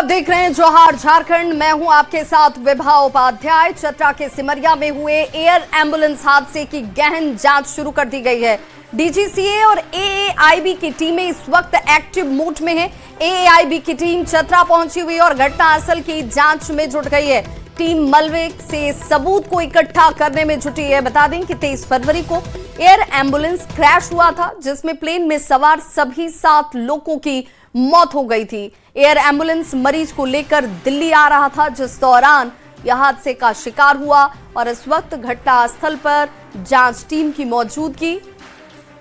आप देख रहे हैं जोहार झारखंड। मैं हूं आपके साथ विभा उपाध्याय। चतरा के सिमरिया में हुए एयर एम्बुलेंस हादसे की गहन जांच शुरू कर दी गई है। डीजीसीए और एएआईबी की टीमें इस वक्त एक्टिव मोड में हैं। एएआईबी की टीम चतरा पहुंची हुई और घटनास्थल की जांच में जुट गई है। टीम मलबे से सबूत को इकट्ठा करने में जुटी है। बता दें कि 23 फरवरी को एयर एम्बुलेंस क्रैश हुआ था, जिसमें प्लेन में सवार सभी 7 लोगों की मौत हो गई थी। एयर एम्बुलेंस मरीज को लेकर दिल्ली आ रहा था, जिस दौरान यह हादसे का शिकार हुआ और इस वक्त घटनास्थल पर जांच टीम की मौजूदगी।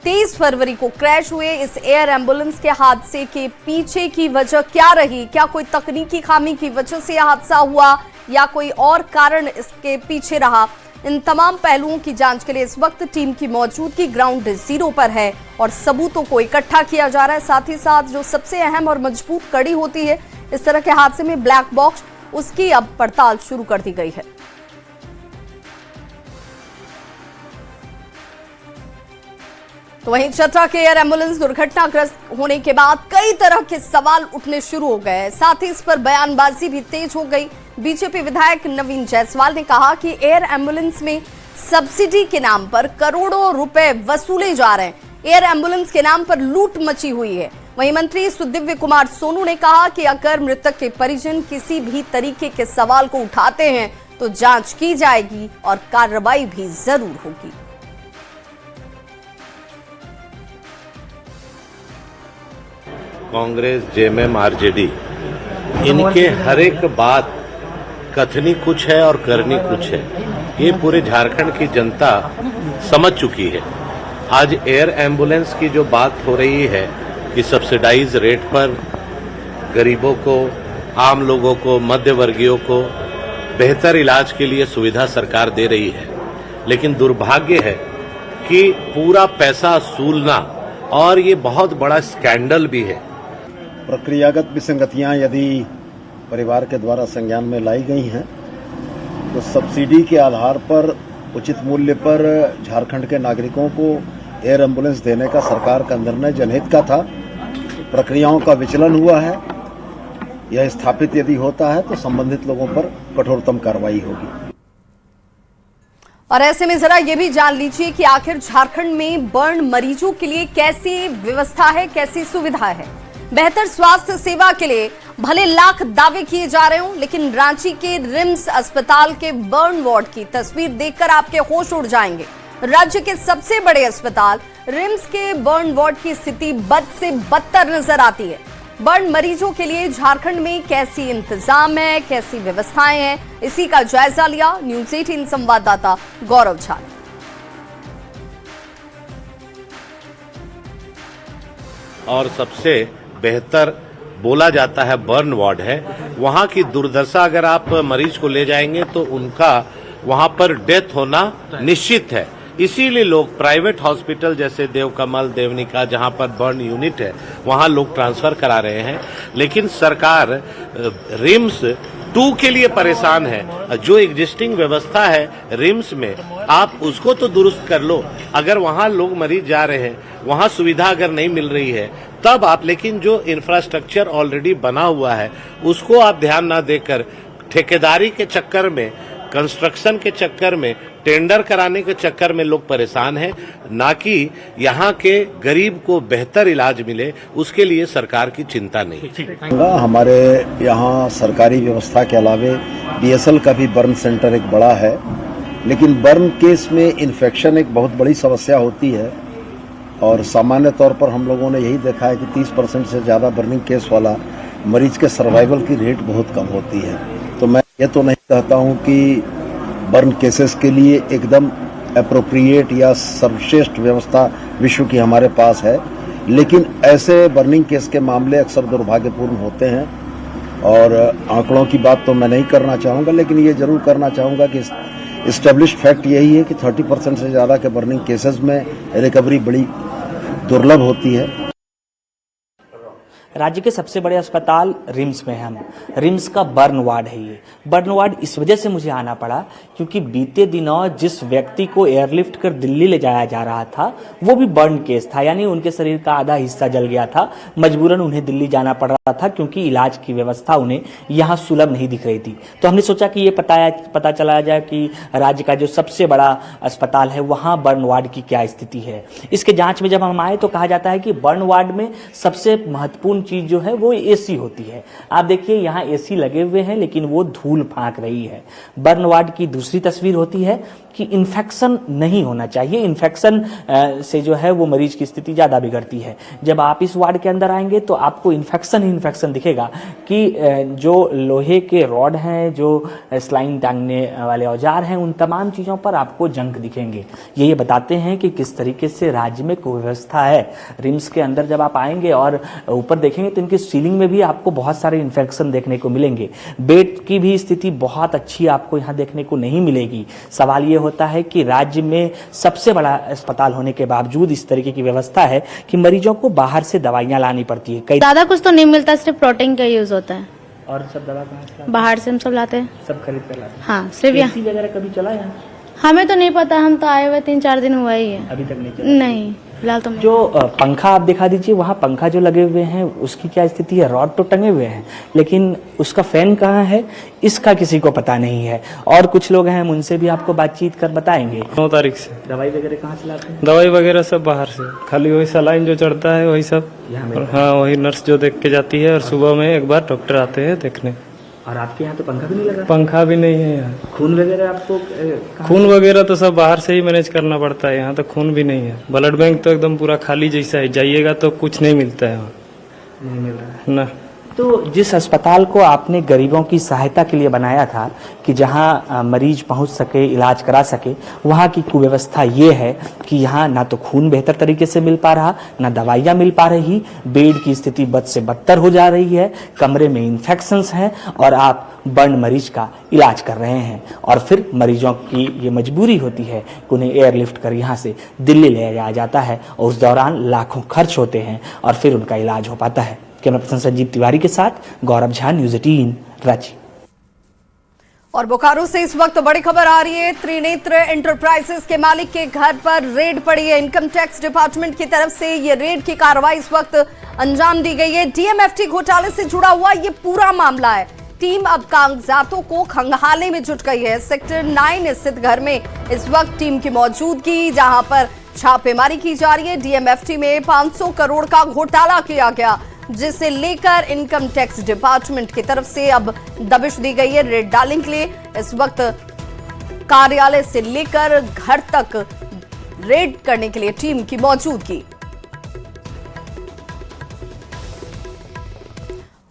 23 फरवरी को क्रैश हुए इस एयर एम्बुलेंस के हादसे के पीछे की वजह क्या रही? क्या कोई तकनीकी खामी की वजह से यह हादसा हुआ या कोई और कारण इसके पीछे रहा? इन तमाम पहलुओं की जांच के लिए इस वक्त टीम की मौजूदगी ग्राउंड जीरो पर है और सबूतों को इकट्ठा किया जा रहा है। साथ ही साथ जो सबसे अहम और मजबूत कड़ी होती है इस तरह के हादसे में, ब्लैक बॉक्स, उसकी अब पड़ताल शुरू कर दी गई है। तो वहीं चतरा के एयर एम्बुलेंस दुर्घटनाग्रस्त होने के बाद कई तरह के सवाल उठने शुरू हो गए। साथ ही इस पर बयानबाजी भी तेज हो गई। बीजेपी विधायक नवीन जायसवाल ने कहा कि एयर एम्बुलेंस में सब्सिडी के नाम पर करोड़ों रुपए वसूले जा रहे हैं। एयर एम्बुलेंस के नाम पर लूट मची हुई है। वहीं मंत्री सुदिव्य कुमार सोनू ने कहा कि अगर मृतक के परिजन किसी भी तरीके के सवाल को उठाते हैं तो जांच की जाएगी और कार्रवाई भी जरूर होगी। कांग्रेस, जेएमएम, आरजेडी, इनके हर एक बात कथनी कुछ है और करनी कुछ है। ये पूरे झारखंड की जनता समझ चुकी है। आज एयर एम्बुलेंस की जो बात हो रही है कि सब्सिडाइज रेट पर गरीबों को, आम लोगों को, मध्य वर्गीयों को बेहतर इलाज के लिए सुविधा सरकार दे रही है, लेकिन दुर्भाग्य है कि पूरा पैसा वसूलना, और ये बहुत बड़ा स्कैंडल भी है। प्रक्रियागत विसंगतियां यदि परिवार के द्वारा संज्ञान में लाई गई हैं तो सब्सिडी के आधार पर उचित मूल्य पर झारखंड के नागरिकों को एयर एम्बुलेंस देने का सरकार का निर्णय जनहित का था। प्रक्रियाओं का विचलन हुआ है। यह स्थापित यदि होता है तो संबंधित लोगों पर कठोरतम कार्रवाई होगी। और ऐसे में जरा ये भी जान लीजिए कि आखिर झारखंड में बर्न मरीजों के लिए कैसी व्यवस्था है, कैसी सुविधा है। बेहतर स्वास्थ्य सेवा के लिए भले लाख दावे किए जा रहे हों, लेकिन रांची के रिम्स अस्पताल के बर्न वार्ड की तस्वीर देखकर आपके होश उड़ जाएंगे। राज्य के सबसे बड़े अस्पताल रिम्स के बर्न वार्ड की स्थिति बद से बदतर नजर आती है। बर्न मरीजों के लिए झारखंड में कैसी इंतजाम है, कैसी व्यवस्थाएं हैं, इसी का जायजा लिया न्यूज़ 18 संवाददाता गौरव झा। और सबसे बेहतर बोला जाता है बर्न वार्ड है। वहां की दुर्दशा, अगर आप मरीज को ले जाएंगे तो उनका वहां पर डेथ होना निश्चित है। इसीलिए लोग प्राइवेट हॉस्पिटल जैसे देवकमल, देवनिका, जहां पर बर्न यूनिट है, वहां लोग ट्रांसफर करा रहे हैं। लेकिन सरकार रिम्स 2 के लिए परेशान है। जो एग्जिस्टिंग व्यवस्था है रिम्स में, आप उसको तो दुरुस्त कर लो। अगर वहां लोग मरीज जा रहे हैं, वहां सुविधा अगर नहीं मिल रही है तब आप, लेकिन जो इंफ्रास्ट्रक्चर ऑलरेडी बना हुआ है उसको आप ध्यान ना देकर ठेकेदारी के चक्कर में, कंस्ट्रक्शन के चक्कर में, टेंडर कराने के चक्कर में लोग परेशान हैं। ना कि यहाँ के गरीब को बेहतर इलाज मिले, उसके लिए सरकार की चिंता नहीं। हमारे यहाँ सरकारी व्यवस्था के अलावे बीएसएल का भी बर्न सेंटर एक बड़ा है, लेकिन बर्न केस में इन्फेक्शन एक बहुत बड़ी समस्या होती है और सामान्य तौर पर हम लोगों ने यही देखा है कि 30% से ज्यादा बर्निंग केस वाला मरीज के सर्वाइवल की रेट बहुत कम होती है। तो मैं ये तो नहीं कहता हूँ कि बर्न केसेस के लिए एकदम एप्रोप्रिएट या सर्वश्रेष्ठ व्यवस्था विश्व की हमारे पास है, लेकिन ऐसे बर्निंग केस के मामले अक्सर दुर्भाग्यपूर्ण होते हैं। और आंकड़ों की बात तो मैं नहीं करना चाहूँगा, लेकिन ये जरूर करना चाहूँगा कि एस्टेब्लिश्ड फैक्ट यही है कि 30% से ज़्यादा के बर्निंग केसेस में रिकवरी बड़ी दुर्लभ होती है। राज्य के सबसे बड़े अस्पताल रिम्स में है। हम रिम्स का बर्न वार्ड है। ये बर्न वार्ड इस वजह से मुझे आना पड़ा क्योंकि बीते दिनों जिस व्यक्ति को एयरलिफ्ट कर दिल्ली ले जाया जा रहा था वो भी बर्न केस था, यानी उनके शरीर का आधा हिस्सा जल गया था। मजबूरन उन्हें दिल्ली जाना पड़ रहा था क्योंकि इलाज की व्यवस्था उन्हें यहाँ सुलभ नहीं दिख रही थी। तो हमने सोचा कि ये पता चला जाए कि राज्य का जो सबसे बड़ा अस्पताल है वहाँ बर्न वार्ड की क्या स्थिति है। इसके जांच में जब हम आए तो कहा जाता है कि बर्न वार्ड में सबसे महत्वपूर्ण चीज जो है वो एसी होती है। आप देखिए यहाँ एसी लगे हुए हैं लेकिन वो धूल फाँक रही है। बर्न वार्ड की दूसरी तस्वीर होती है कि इन्फेक्शन नहीं होना चाहिए। इन्फेक्शन से जो है वो मरीज की स्थिति ज्यादा बिगड़ती है। जब आप इस वार्ड के अंदर आएंगे तो आपको इन्फेक्शन दिखेगा कि जो लोहे के रॉड हैं, जो स्लाइन टांगने वाले औजार हैं, उन तमाम चीजों पर आपको जंग दिखेंगे। ये बताते हैं कि किस तरीके से राज्य में कुव्यवस्था है। रिम्स के अंदर जब आप आएंगे और ऊपर देखेंगे तो इनकी सीलिंग में भी आपको बहुत सारे इन्फेक्शन देखने को मिलेंगे। बेड की भी स्थिति बहुत अच्छी आपको यहाँ देखने को नहीं मिलेगी। सवाल ये होता है कि राज्य में सबसे बड़ा अस्पताल होने के बावजूद इस तरीके की व्यवस्था है कि मरीजों को बाहर से दवाइयां लानी पड़ती है। कई ज्यादा कुछ तो नहीं मिलता, सिर्फ प्रोटीन का यूज होता है। और सब दवा कहाँ से बाहर से हम सब लाते हैं, सब खरीद कर लाते हैं। हाँ सिर्फ यहाँ। एसी वगैरह कभी चला यहाँ? हमें तो नहीं पता, हम तो आए हुए 3-4 दिन हुआ ही है। अभी तक नहीं चला? नहीं, फिलहाल तो जो पंखा आप दिखा दीजिए, वहाँ पंखा जो लगे हुए हैं उसकी क्या स्थिति है? रॉड तो टंगे हुए हैं लेकिन उसका फैन कहाँ है इसका किसी को पता नहीं है। और कुछ लोग हैं, उनसे भी आपको बातचीत कर बताएंगे। 9 तारीख से दवाई वगैरह कहाँ से लाते हैं? दवाई वगैरह सब बाहर से, खाली वही सलाइन जो चढ़ता है वही सब। और हाँ, वही नर्स जो देख के जाती है और सुबह में एक बार डॉक्टर आते हैं देखने। और आपके यहाँ तो पंखा भी नहीं लगा? पंखा भी नहीं है यहाँ। खून वगैरह आपको खून वगैरह तो सब बाहर से ही मैनेज करना पड़ता है। यहाँ तो खून भी नहीं है। ब्लड बैंक तो एकदम पूरा खाली जैसा है, जाइएगा तो कुछ नहीं मिलता है वहाँ, नहीं मिल रहा है ना। तो जिस अस्पताल को आपने गरीबों की सहायता के लिए बनाया था कि जहां मरीज पहुंच सके, इलाज करा सके, वहां की कुव्यवस्था ये है कि यहाँ ना तो खून बेहतर तरीके से मिल पा रहा, ना दवाइयाँ मिल पा रही, बेड की स्थिति बद से बदतर हो जा रही है, कमरे में इन्फेक्शंस हैं और आप बर्न मरीज का इलाज कर रहे हैं। और फिर मरीजों की ये मजबूरी होती है कि उन्हें एयरलिफ्ट कर यहाँ से दिल्ली ले जाया जाता है और उस दौरान लाखों खर्च होते हैं और फिर उनका इलाज हो पाता है। कैमरा पर्सन संजीव तिवारी के साथ गौरव झा, न्यूज़ 18 रांची। और बोकारो से इस वक्त बड़ी खबर आ रही है। त्रिनेत्र एंटरप्राइजेस के मालिक के घर पर रेड पड़ी है। इनकम टैक्स डिपार्टमेंट की तरफ से ये रेड की कार्रवाई इस वक्त अंजाम दी गई है। डीएमएफटी घोटाले से जुड़ा हुआ ये पूरा मामला है। टीम अब कागजातों को खंगालने में जुट गई है। सेक्टर 9 स्थित घर में इस वक्त टीम की मौजूदगी, जहां पर छापेमारी की जा रही है। डीएमएफटी में 500 करोड़ का घोटाला किया गया, जिसे लेकर इनकम टैक्स डिपार्टमेंट की तरफ से अब दबिश दी गई है। रेड डालने के लिए इस वक्त कार्यालय से लेकर घर तक रेड करने के लिए टीम की मौजूदगी।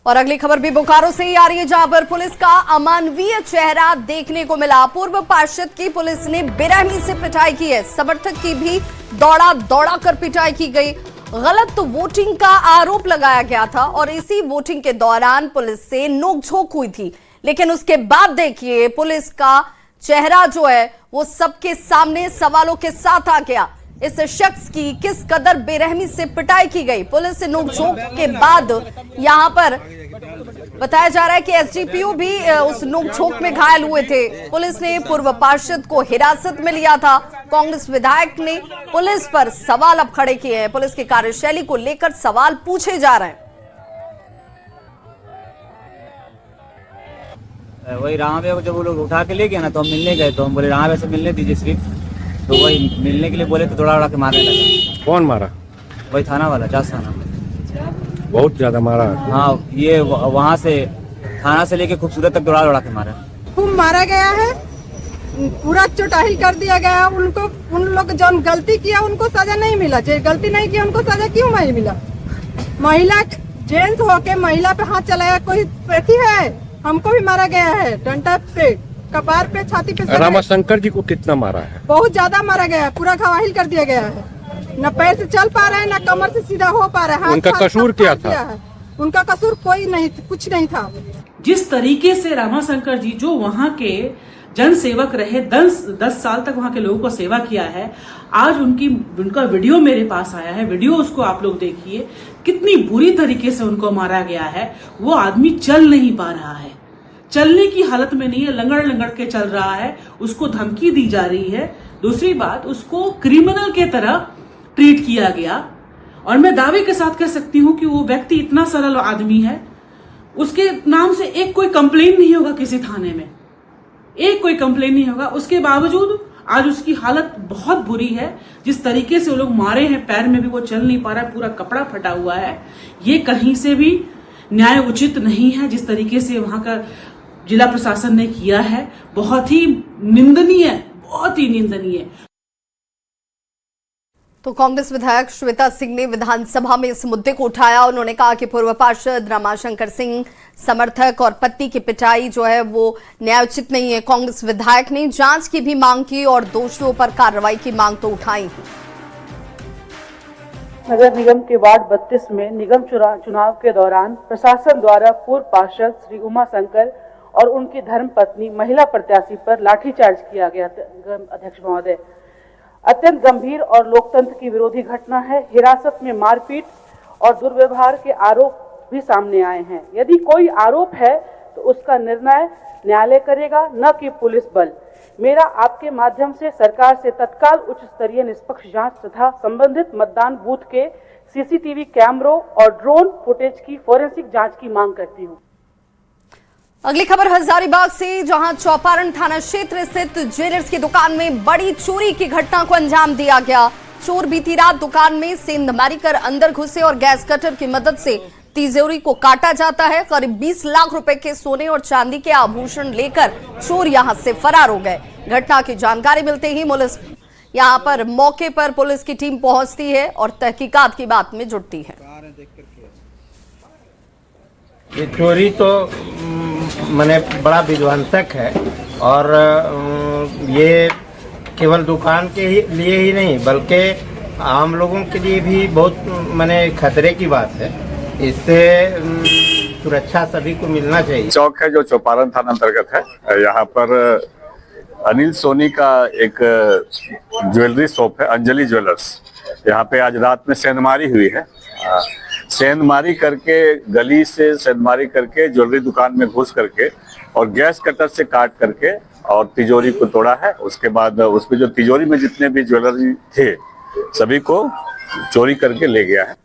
और अगली खबर भी बोकारो से ही आ रही है, जहां पर पुलिस का अमानवीय चेहरा देखने को मिला। पूर्व पार्षद की पुलिस ने बेरहमी से पिटाई की है। समर्थक की भी दौड़ा कर पिटाई की गई। गलत वोटिंग का आरोप लगाया गया था और इसी वोटिंग के दौरान पुलिस से नोकझोंक हुई थी। लेकिन उसके बाद देखिए पुलिस का चेहरा जो है वो सबके सामने सवालों के साथ आ गया। इस शख्स की किस कदर बेरहमी से पिटाई की गई। पुलिस से नोकझोंक के बाद यहां पर बताया जा रहा है कि एसडीपीओ भी उस नोकझोंक में घायल हुए थे। पुलिस ने पूर्व पार्षद को हिरासत में लिया था। कांग्रेस विधायक ने पुलिस पर सवाल अब खड़े किए हैं। पुलिस की कार्यशैली को लेकर सवाल पूछे जा रहे हैं। वही रामाबे को जब वो लोग उठा के ले गए ना तो हम मिलने गए, तो हम बोले रामाबे से मिलने दीजिए सिर्फ, तो वही मिलने के लिए बोले तो दौड़ा के मारने लगा। कौन मारा? वही थाना वाला, जास थाना। बहुत ज्यादा मारा। हाँ, ये वहाँ से थाना से लेके खूबसूरत तक दौड़ा के मारा। खूब मारा गया है, पूरा चोटाहिल कर दिया गया उनको। उन लोग जो गलती किया उनको सजा नहीं मिला, जो गलती नहीं किया उनको सजा क्यों नहीं मिला? महिला जेंट्स होके महिला पे हाथ चलाया, कोई प्रति है? हमको भी मारा गया है डंडा से, कपार पे, छाती पे। रामाशंकर जी को कितना मारा है? बहुत ज्यादा मारा गया है, पूरा घायल कर दिया गया है। न पैर से चल पा रहे हैं, न कमर से सीधा हो पा रहा है। उनका कसूर क्या था? उनका कसूर कोई नहीं, कुछ नहीं था। जिस तरीके से रामाशंकर जी जो वहाँ के जन सेवक रहे, 10 साल तक वहां के लोगों को सेवा किया है। आज उनका वीडियो मेरे पास आया है, वीडियो उसको आप लोग देखिए, कितनी बुरी तरीके से उनको मारा गया है। वो आदमी चल नहीं पा रहा है, चलने की हालत में नहीं है, लंगड़ लंगड़ के चल रहा है, उसको धमकी दी जा रही है। दूसरी बात, उसको क्रिमिनल के तरह ट्रीट किया गया। और मैं दावे के साथ कह सकती हूं कि वो व्यक्ति इतना सरल आदमी है, उसके नाम से एक कोई कंप्लेन नहीं होगा किसी थाने में, एक कोई कंप्लेन नहीं होगा। उसके बावजूद आज उसकी हालत बहुत बुरी है। जिस तरीके से वो लोग मारे हैं, पैर में भी वो चल नहीं पा रहा है, पूरा कपड़ा फटा हुआ है। ये कहीं से भी न्याय उचित नहीं है। जिस तरीके से वहां का जिला प्रशासन ने किया है, बहुत ही निंदनीय, बहुत ही निंदनीय। तो कांग्रेस विधायक श्वेता सिंह ने विधानसभा में इस मुद्दे को उठाया। उन्होंने कहा कि पूर्व पार्षद रमाशंकर सिंह समर्थक और पत्नी की पिटाई जो है वो न्यायोचित नहीं है। कांग्रेस विधायक ने जांच की भी मांग की और दोषियों पर कार्रवाई की मांग तो उठाई। नगर निगम के वार्ड 32 में निगम चुनाव के दौरान प्रशासन द्वारा पूर्व पार्षद श्री उमा शंकर और उनकी धर्मपत्नी महिला प्रत्याशी पर लाठीचार्ज किया गया। अध्यक्ष महोदय, अत्यंत गंभीर और लोकतंत्र की विरोधी घटना है। हिरासत में मारपीट और दुर्व्यवहार के आरोप भी सामने आए हैं। यदि कोई आरोप है तो उसका निर्णय न्यायालय करेगा, न कि पुलिस बल। मेरा आपके माध्यम से सरकार से तत्काल उच्च स्तरीय निष्पक्ष जांच तथा संबंधित मतदान बूथ के सीसीटीवी कैमरों और ड्रोन फुटेज की फोरेंसिक जांच की मांग करती हूँ। अगली खबर हजारीबाग से, जहां चौपारण थाना क्षेत्र स्थित ज्वेलर्स की दुकान में बड़ी चोरी की घटना को अंजाम दिया गया। चोर बीती रात दुकान में सेंधमारी कर अंदर घुसे और गैस कटर की मदद से तिजोरी को काटा जाता है। करीब 20 लाख रुपए के सोने और चांदी के आभूषण लेकर चोर यहां से फरार हो गए। घटना की जानकारी मिलते ही पुलिस यहां पर मौके पर पुलिस की टीम पहुंचती है और तहकीकात की बात में जुटती है। ये चोरी तो माने बड़ा विध्वंसक है और ये केवल दुकान के लिए ही नहीं बल्कि आम लोगों के लिए भी बहुत माने खतरे की बात है। इससे सुरक्षा सभी को मिलना चाहिए। चौक है जो चौपारण थाना अंतर्गत है। यहाँ पर अनिल सोनी का एक ज्वेलरी शॉप है, अंजलि ज्वेलर्स। यहाँ पे आज रात में सेंधमारी हुई है। सेंधमारी करके, गली से सेंधमारी करके ज्वेलरी दुकान में घुस करके और गैस कटर से काट करके और तिजोरी को तोड़ा है। उसके बाद उसमें जो तिजोरी में जितने भी ज्वेलरी थे सभी को चोरी करके ले गया है।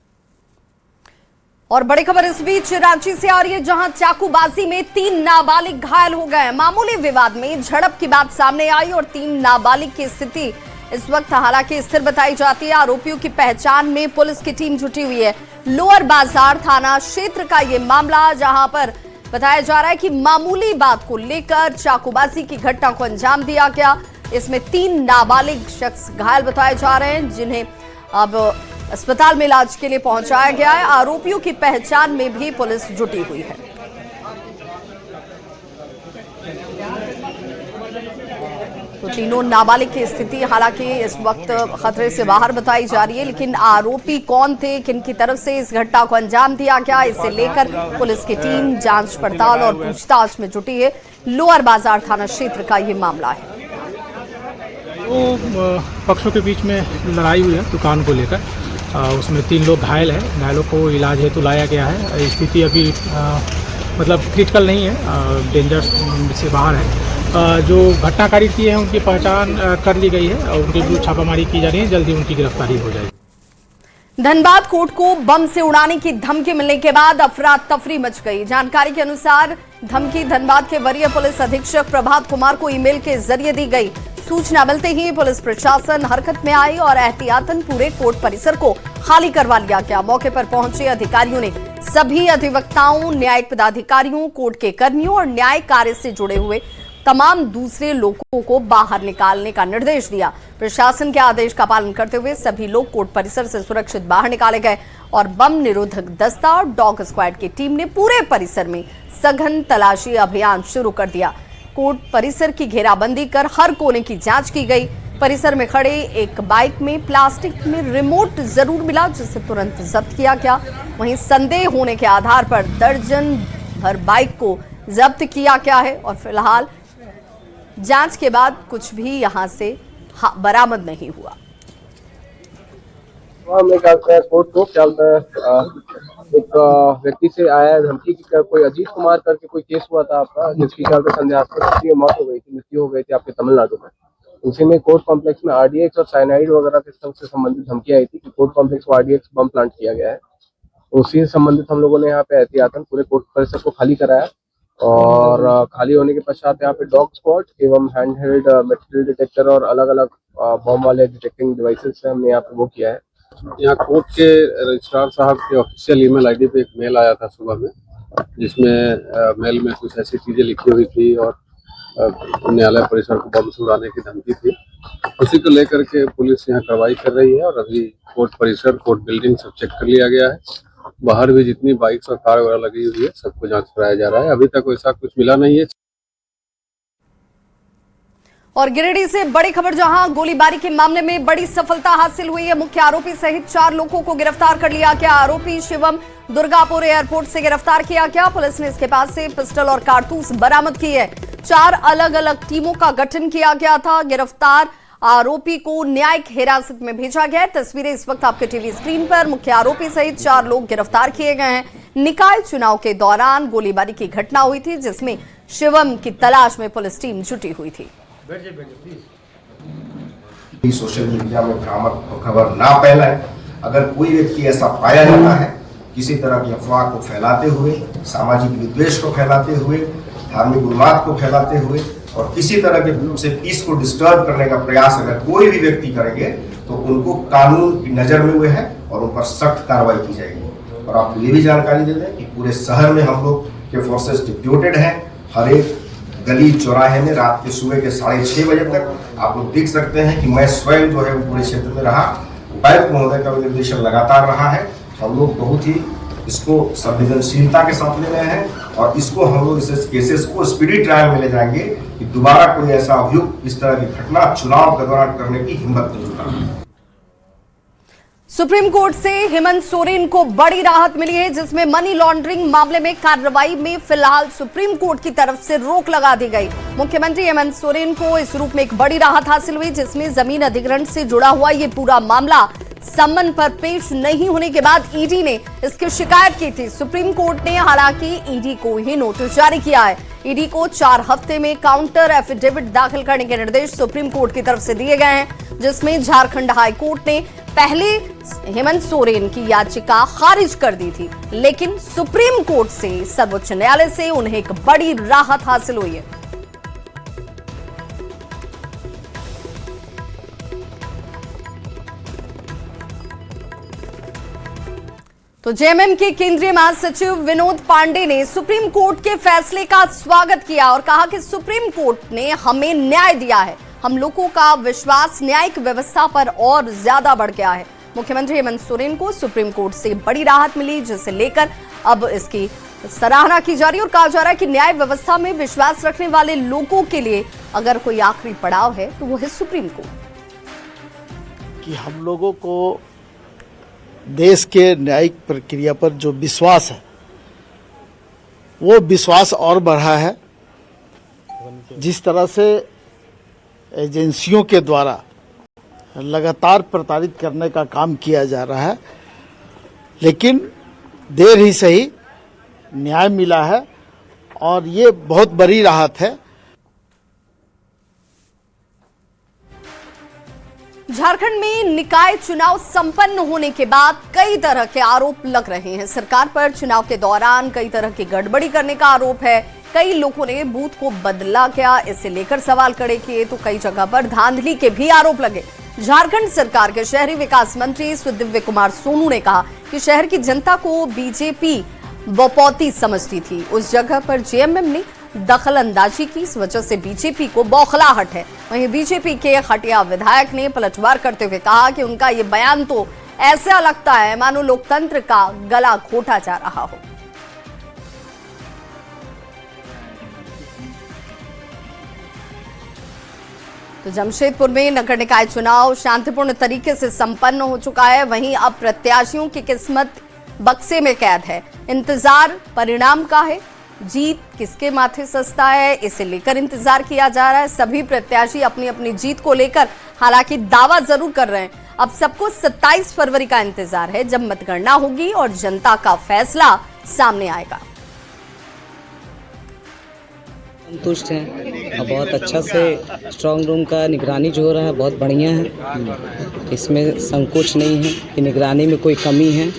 और बड़ी खबर इस बीच रांची से आ रही है, जहां चाकूबाजी में 3 नाबालिग घायल हो गए। मामूली विवाद में झड़प की बात सामने आई और 3 नाबालिग की स्थिति इस वक्त हालांकि स्थिर बताई जाती है। आरोपियों की पहचान में पुलिस की टीम जुटी हुई है। लोअर बाजार थाना क्षेत्र का ये मामला, जहां पर बताया जा रहा है कि मामूली बात को लेकर चाकूबाजी की घटना को अंजाम दिया गया। इसमें 3 नाबालिग शख्स घायल बताए जा रहे हैं, जिन्हें अब अस्पताल में इलाज के लिए पहुंचाया गया है। आरोपियों की पहचान में भी पुलिस जुटी हुई है। तो तीनों नाबालिग की स्थिति हालांकि इस वक्त खतरे से बाहर बताई जा रही है, लेकिन आरोपी कौन थे, किनकी तरफ से इस घटना को अंजाम दिया गया, इसे लेकर पुलिस की टीम जांच पड़ताल और पूछताछ में जुटी है। लोअर बाजार थाना क्षेत्र का ये मामला है। तो पक्षों के बीच में लड़ाई हुई है दुकान को लेकर। उसमें 3 लोग घायल हैं। घायलों को इलाज हेतु लाया गया है। स्थिति अभी मतलब क्रिटिकल नहीं है, डेंजर से बाहर है। जो घटनाकारी किए हैं उनकी पहचान कर ली गई है और उनके विरुद्ध छापामारी की जा रही है। जल्दी उनकी गिरफ्तारी हो जाएगी। धनबाद कोर्ट को बम से उड़ाने की धमकी मिलने के बाद अफरा तफरी मच गई। जानकारी के अनुसार धमकी धनबाद के वरीय पुलिस अधीक्षक प्रभात कुमार को ईमेल के जरिए दी गई। सूचना मिलते ही पुलिस प्रशासन हरकत में आई और एहतियातन पूरे कोर्ट परिसर को खाली करवा लिया गया। मौके पर पहुंचे अधिकारियों ने सभी अधिवक्ताओं, न्यायिक पदाधिकारियों, कोर्ट के कर्मियों और न्याय कार्य से जुड़े हुए तमाम दूसरे लोगों को बाहर निकालने का निर्देश दिया। प्रशासन के आदेश का पालन करते हुए सभी लोग कोर्ट परिसर से सुरक्षित बाहर निकाले गए और बम निरोधक दस्ता और डॉग स्क्वाड की टीम ने पूरे परिसर में सघन तलाशी अभियान शुरू कर दिया। कोर्ट परिसर की घेराबंदी कर हर कोने की जांच की गई। परिसर में खड़े एक बाइक में प्लास्टिक में रिमोट जरूर मिला, जिसे तुरंत जब्त किया गया। वहीं संदेह होने के आधार पर दर्जन भर बाइक को जब्त किया गया है और फिलहाल जांच के बाद कुछ भी यहां से बरामद नहीं हुआ। मैं कोर्ट को क्या बोलता है, एक व्यक्ति से आया है धमकी की, कोई अजीत कुमार करके कोई केस हुआ था आपका, जिसकी क्या बोलते संदेहास्पद मौत हो गई थी, मृत्यु हो गई थी आपके तमिलनाडु में। उसी में कोर्ट कॉम्प्लेक्स में RDX और साइनाइड वगैरह के से संबंधित धमकी आई थी कि कोर्ट कॉम्प्लेक्स को RDX बम प्लांट किया गया है। उसी से संबंधित हम लोगों ने यहाँ पे एहतियातन पूरे कोर्ट परिसर को खाली कराया और खाली होने के पश्चात यहाँ पे डॉग स्क्वाड एवं हैंडहेल्ड मेटल डिटेक्टर और अलग अलग बम वाले डिटेक्टिंग डिवाइसेस से हमने यहाँ पे वो किया है। यहाँ कोर्ट के रजिस्ट्रार साहब के ऑफिशियल ईमेल ID पे एक मेल आया था सुबह में, जिसमें मेल में कुछ ऐसी चीजें लिखी हुई थी और न्यायालय परिसर को बम से उड़ाने की धमकी थी। उसी को लेकर के पुलिस यहाँ कार्रवाई कर रही है और अभी कोर्ट परिसर, कोर्ट बिल्डिंग सब चेक कर लिया गया है। बाहर भी जितनी बाइक्स और कार वगैरह लगी हुई है सबको जांच कराया जा रहा है। अभी तक वैसा कुछ मिला नहीं है। और गिरिडीह से बड़ी खबर, जहां गोलीबारी के मामले में बड़ी सफलता हासिल हुई है। मुख्य आरोपी सहित 4 लोगों को गिरफ्तार कर लिया गया। आरोपी शिवम दुर्गापुर एयरपोर्ट से गिरफ्तार किया गया। पुलिस ने इसके पास से पिस्टल और कारतूस बरामद की है। 4 अलग अलग टीमों का गठन किया गया था। गिरफ्तार आरोपी को न्यायिक हिरासत में भेजा गया है। तस्वीरें इस वक्त आपके टीवी स्क्रीन पर। मुख्य आरोपी सहित 4 लोग गिरफ्तार किए गए हैं। निकाय चुनाव के दौरान गोलीबारी की घटना हुई थी, जिसमें शिवम की तलाश में पुलिस टीम जुटी हुई थी। सोशल मीडिया में भ्रामक खबर ना फैलाए। अगर कोई व्यक्ति ऐसा पाया जाता है किसी तरह की अफवाह को फैलाते हुए, सामाजिक विद्वेष को फैलाते हुए, धार्मिक उन्माद को फैलाते हुए और किसी तरह के से पीस को डिस्टर्ब करने का प्रयास अगर कोई भी व्यक्ति करेंगे तो उनको कानून की नजर में हुए हैं और उन पर सख्त कार्रवाई की जाएगी। और आपको ये भी जानकारी दे दें कि पूरे शहर में हम लोग के फोर्सेस डिप्यूटेड हैं। हर एक गली चौराहे में रात के सुबह के 6:30 बजे तक आप लोग देख सकते हैं कि मैं स्वयं जो है वो पूरे क्षेत्र में रहा। उपायुक्त महोदय का निर्देशन लगातार रहा है। हम लोग बहुत ही इसको संवेदनशीलता के साथ ले रहे हैं और इसको हम लोग इस केसेस को स्पीडी ट्रायल में ले जाएंगे कि दोबारा कोई ऐसा अभियुक्त इस तरह की घटना चुनाव के दौरान करने की हिम्मत नहीं जुटा। सुप्रीम कोर्ट से हेमंत सोरेन को बड़ी राहत मिली है, जिसमें मनी लॉन्ड्रिंग मामले में कार्रवाई में फिलहाल सुप्रीम कोर्ट की तरफ से रोक लगा दी गई। मुख्यमंत्री हेमंत सोरेन को इस रूप में एक बड़ी राहत हासिल हुई, जिसमें जमीन अधिग्रहण से जुड़ा हुआ ये पूरा मामला सम्मन पर पेश नहीं होने के बाद ईडी ने इसकी शिकायत की थी। सुप्रीम कोर्ट ने हालांकि ईडी को ही नोटिस जारी किया है। ईडी को 4 हफ्ते में काउंटर एफिडेविट दाखिल करने के निर्देश सुप्रीम कोर्ट की तरफ से दिए गए हैं, जिसमें झारखंड हाई कोर्ट ने पहले हेमंत सोरेन की याचिका खारिज कर दी थी, लेकिन सुप्रीम कोर्ट से सर्वोच्च न्यायालय से उन्हें एक बड़ी राहत हासिल हुई है। तो जेएमएम के केंद्रीय महासचिव विनोद पांडे ने सुप्रीम कोर्ट के फैसले का स्वागत किया और कहा कि सुप्रीम कोर्ट ने हमें न्याय दिया है। हम लोगों का विश्वास न्यायिक व्यवस्था पर और ज्यादा बढ़ गया है। मुख्यमंत्री हेमंत सोरेन को सुप्रीम कोर्ट से बड़ी राहत मिली, जिसे लेकर अब इसकी सराहना की जा रही है और कहा जा रहा है कि न्याय व्यवस्था में विश्वास रखने वाले लोगों के लिए अगर कोई आखिरी पड़ाव है तो वो है सुप्रीम कोर्ट। कि हम लोगों को देश के न्यायिक प्रक्रिया पर जो विश्वास है वो विश्वास और बढ़ा है। जिस तरह से एजेंसियों के द्वारा लगातार प्रताड़ित करने का काम किया जा रहा है, लेकिन देर ही सही न्याय मिला है और ये बहुत बड़ी राहत है। झारखंड में निकाय चुनाव संपन्न होने के बाद कई तरह के आरोप लग रहे हैं। सरकार पर चुनाव के दौरान कई तरह की गड़बड़ी करने का आरोप है। कई लोगों ने बूथ को बदला क्या, इसे लेकर सवाल खड़े किए, तो कई जगह पर धांधली के भी आरोप लगे। झारखंड सरकार के शहरी विकास मंत्री दिव्य कुमार सोनू ने कहा कि शहर की जनता को बीजेपी बपौती समझती थी। उस जगह पर जेएमएम ने दखल अंदाजी की, इस वजह से बीजेपी को बौखलाहट है। वहीं बीजेपी के खटिया विधायक ने पलटवार करते हुए कहा कि उनका ये बयान तो ऐसा लगता है मानो लोकतंत्र का गला घोटा जा रहा हो। तो जमशेदपुर में नगर निकाय चुनाव शांतिपूर्ण तरीके से संपन्न हो चुका है। वहीं अब प्रत्याशियों की किस्मत बक्से में कैद है। इंतजार परिणाम का है। जीत किसके माथे सस्ता है, इसे लेकर इंतजार किया जा रहा है। सभी प्रत्याशी अपनी अपनी जीत को लेकर हालांकि दावा जरूर कर रहे हैं। अब सबको 27 फरवरी का इंतजार है, जब मतगणना होगी और जनता का फैसला सामने आएगा। संतुष्ट हैं और बहुत अच्छा से स्ट्रांग रूम का निगरानी जो हो रहा है बहुत बढ़िया है। इसमें संकोच नहीं है कि निगरानी में कोई कमी है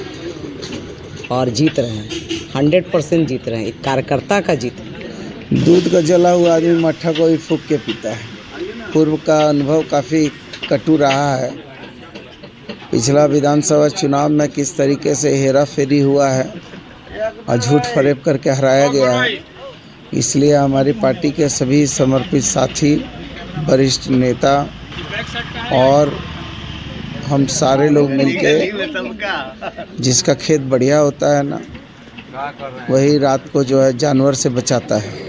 और जीत रहे हैं, 100% जीत रहे हैं। एक कार्यकर्ता का जीत है। दूध का जला हुआ आदमी मट्ठा को ही फूंक के पीता है। पूर्व का अनुभव काफ़ी कटु रहा है। पिछला विधानसभा चुनाव में किस तरीके से हेरा फेरी हुआ है और झूठ फरेब करके हराया गया है, इसलिए हमारी पार्टी के सभी समर्पित साथी, वरिष्ठ नेता और हम सारे लोग मिलके, जिसका खेत बढ़िया होता है ना, वही रात को जो है जानवर से बचाता है।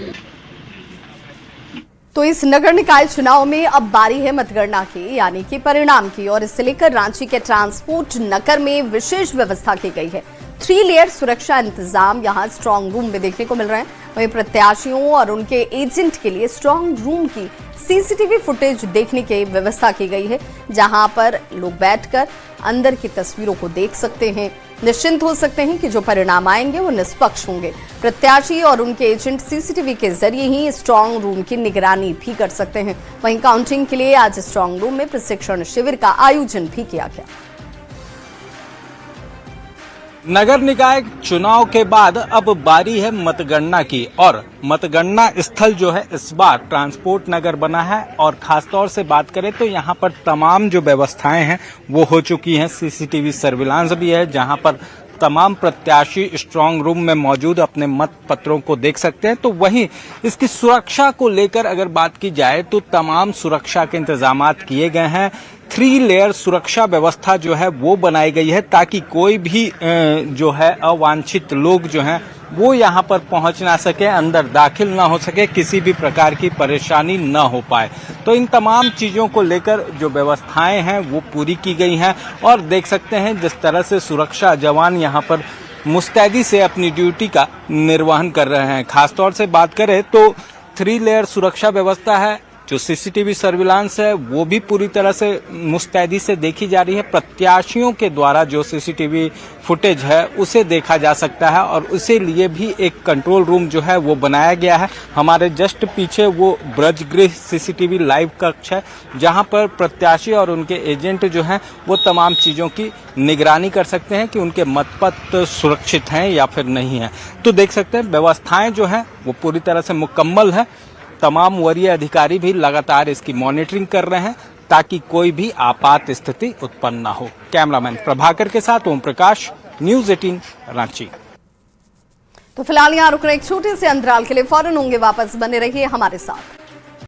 तो इस नगर निकाय चुनाव में अब बारी है मतगणना की, यानी कि परिणाम की, और इससे लेकर रांची के ट्रांसपोर्ट नगर में विशेष व्यवस्था की गई है। 3 लेयर सुरक्षा इंतजाम यहां स्ट्रांग रूम में देखने को मिल रहे हैं। वहीं प्रत्याशियों और उनके एजेंट के लिए स्ट्रांग रूम की सीसीटीवी फुटेज देखने की व्यवस्था की गई है, जहां पर लोग बैठकर अंदर की तस्वीरों को देख सकते हैं, निश्चिंत हो सकते हैं कि जो परिणाम आएंगे वो निष्पक्ष होंगे। प्रत्याशी और उनके एजेंट सीसीटीवी के जरिए ही स्ट्रांग रूम की निगरानी भी कर सकते हैं। वहीं काउंटिंग के लिए आज स्ट्रांग रूम में प्रशिक्षण शिविर का आयोजन भी किया गया। नगर निकाय चुनाव के बाद अब बारी है मतगणना की, और मतगणना स्थल जो है इस बार ट्रांसपोर्ट नगर बना है। और खासतौर से बात करें तो यहाँ पर तमाम जो व्यवस्थाएं हैं वो हो चुकी हैं। सीसीटीवी सर्विलांस भी है, जहाँ पर तमाम प्रत्याशी स्ट्रांग रूम में मौजूद अपने मत पत्रों को देख सकते हैं। तो वहीं इसकी सुरक्षा को लेकर अगर बात की जाए तो तमाम सुरक्षा के इंतजामात किए गए हैं। 3 लेयर सुरक्षा व्यवस्था जो है वो बनाई गई है, ताकि कोई भी जो है अवांछित लोग जो हैं वो यहाँ पर पहुँच ना सके, अंदर दाखिल ना हो सके, किसी भी प्रकार की परेशानी ना हो पाए। तो इन तमाम चीज़ों को लेकर जो व्यवस्थाएं हैं वो पूरी की गई हैं। और देख सकते हैं जिस तरह से सुरक्षा जवान यहाँ पर मुस्तैदी से अपनी ड्यूटी का निर्वहन कर रहे हैं। खासतौर से बात करें तो 3 लेयर सुरक्षा व्यवस्था है, जो सीसीटीवी सर्विलांस है वो भी पूरी तरह से मुस्तैदी से देखी जा रही है। प्रत्याशियों के द्वारा जो सीसीटीवी फुटेज है उसे देखा जा सकता है, और उसे लिए भी एक कंट्रोल रूम जो है वो बनाया गया है। हमारे जस्ट पीछे वो ब्रजगृह सीसीटीवी लाइव कक्ष है, जहां पर प्रत्याशी और उनके एजेंट जो हैं वो तमाम चीज़ों की निगरानी कर सकते हैं कि उनके मतपत्र सुरक्षित हैं या फिर नहीं है। तो देख सकते हैं व्यवस्थाएं जो हैं वो पूरी तरह से मुकम्मल है। तमाम वरीय अधिकारी भी लगातार इसकी मॉनिटरिंग कर रहे हैं, ताकि कोई भी आपात स्थिति उत्पन्न न हो। कैमरामैन प्रभाकर के साथ ओम प्रकाश, न्यूज़ 18 रांची। तो फिलहाल यहाँ रुक रहे एक छोटे से अंतराल के लिए, फौरन होंगे वापस, बने रहिए हमारे साथ।